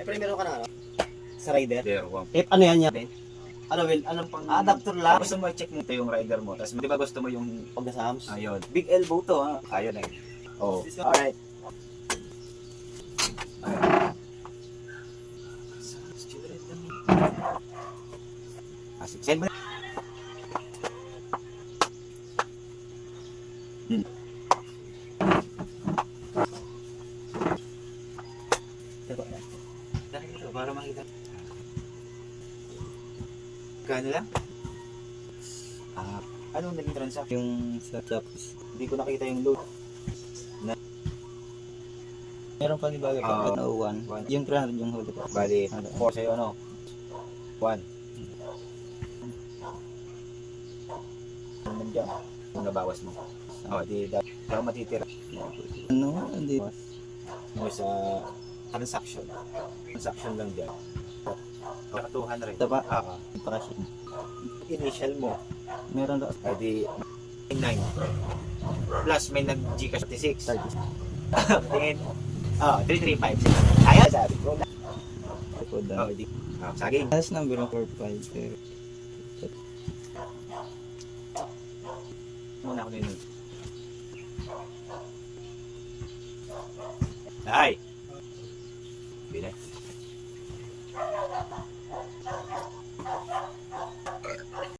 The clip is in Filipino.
Primero ka na, ano? Sa rider? There, one. Ano yan yan? Ano, Will? Anong pang... Adapter lang. Gusto mo i-check mo ito yung rider mo. Tapos di ba gusto mo yung... Pag nasa hams. Ayun. Big elbow to ha. Kaya na yun. Oh. Alright. Send mo na. Dahil ito, para makita. Kano lang? Anong naging transaction? Yung sa tapos. Hindi ko nakita yung load. Meron pa ni Baga pa. Ah, 1. Yung 300 yung huli ko. Bali, 4 sa'yo ano? 1. Nandiyan. Kung nabawas mo. Di dapat matitira Ano? Hindi. mo sa transaction. Transaction lang dyan. 200. Ito pa? Ah, Pa kasi. initial mo. Meron daw. Di 9. Plus may nag-Gcash 36. Tingin. 335. Ayan, sabi ko. Likod Oh, di. Saging. Last number ng 45. Pero Muna ako nila. Ay! Bile.